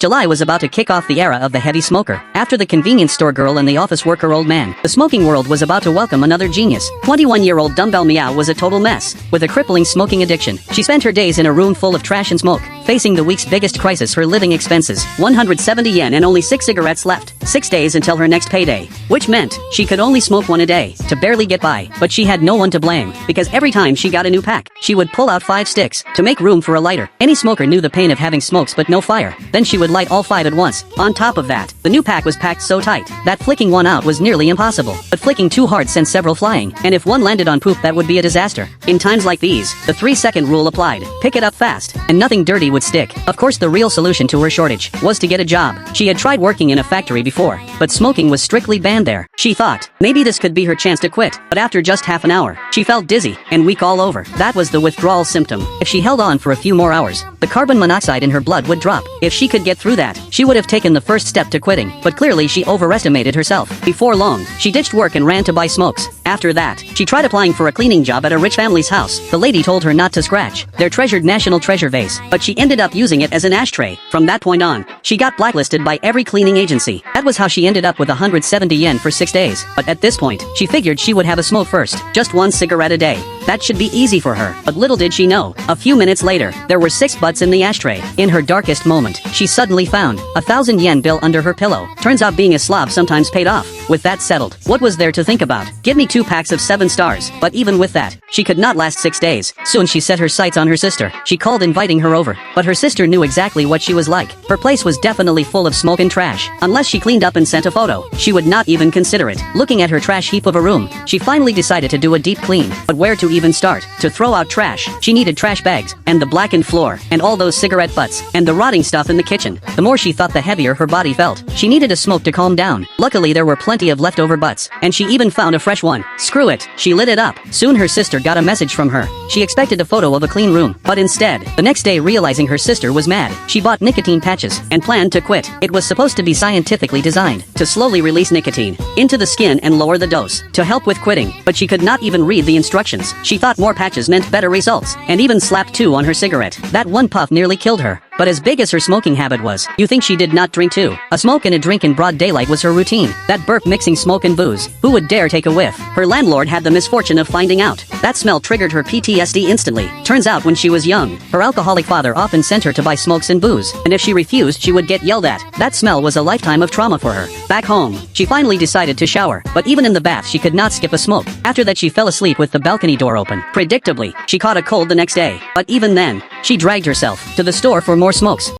July was about to kick off the era of the heavy smoker. After the convenience store girl and the office worker old man, the smoking world was about to welcome another genius. 21-year-old Dumbbell Meow was a total mess. With a crippling smoking addiction, she spent her days in a room full of trash and smoke, facing the week's biggest crisis: her living expenses. 170 yen and only 6 cigarettes left. 6 days until her next payday. Which meant, she could only smoke one a day, to barely get by. But she had no one to blame, because every time she got a new pack, she would pull out 5 sticks, to make room for a lighter. Any smoker knew the pain of having smokes but no fire. Then she would light all 5 at once. On top of that, the new pack was packed so tight, that flicking one out was nearly impossible. But flicking too hard sent several flying, and if one landed on poop that would be a disaster. In times like these, the 3-second rule applied. Pick it up fast, and nothing dirty would stick. Of course, the real solution to her shortage was to get a job. She had tried working in a factory before, but smoking was strictly banned there. She thought, maybe this could be her chance to quit, but after just half an hour, she felt dizzy and weak all over. That was the withdrawal symptom. If she held on for a few more hours, the carbon monoxide in her blood would drop. If she could get through that, she would have taken the first step to quitting, but clearly she overestimated herself. Before long, she ditched work and ran to buy smokes. After that, she tried applying for a cleaning job at a rich family's house. The lady told her not to scratch their treasured national treasure vase, but she ended up using it as an ashtray. From that point on, she got blacklisted by every cleaning agency. That was how she ended up with 170 yen for 6 days. But at this point, she figured she would have a smoke first, just 1 cigarette a day. That should be easy for her. But little did she know, a few minutes later, there were 6 butts in the ashtray. In her darkest moment, she suddenly found a 1,000 yen bill under her pillow. Turns out being a slob sometimes paid off. With that settled, what was there to think about? Give me 2 packs of 7 stars. But even with that, she could not last 6 days. Soon she set her sights on her sister. She called inviting her over. But her sister knew exactly what she was like. Her place was definitely full of smoke and trash. Unless she cleaned up and sent a photo, she would not even consider it. Looking at her trash heap of a room, she finally decided to do a deep clean. But where to even start? To throw out trash, she needed trash bags, and the blackened floor, and all those cigarette butts, and the rotting stuff in the kitchen. The more she thought, the heavier her body felt. She needed a smoke to calm down. Luckily, there were plenty of leftover butts, and she even found a fresh one. Screw it, she lit it up. Soon her sister got a message from her. She expected a photo of a clean room, but instead, the next day, realizing her sister was mad, she bought nicotine patches and planned to quit. It was supposed to be scientifically designed to slowly release nicotine into the skin and lower the dose to help with quitting, but she could not even read the instructions. She thought more patches meant better results, and even slapped 2 on her cigarette. That one puff nearly killed her. But as big as her smoking habit was, you think she did not drink too? A smoke and a drink in broad daylight was her routine. That burp mixing smoke and booze. Who would dare take a whiff? Her landlord had the misfortune of finding out. That smell triggered her PTSD instantly. Turns out when she was young, her alcoholic father often sent her to buy smokes and booze, and if she refused, she would get yelled at. That smell was a lifetime of trauma for her. Back home, she finally decided to shower, but even in the bath she could not skip a smoke. After that, she fell asleep with the balcony door open. Predictably, she caught a cold the next day, but even then, she dragged herself to the store for more smokes.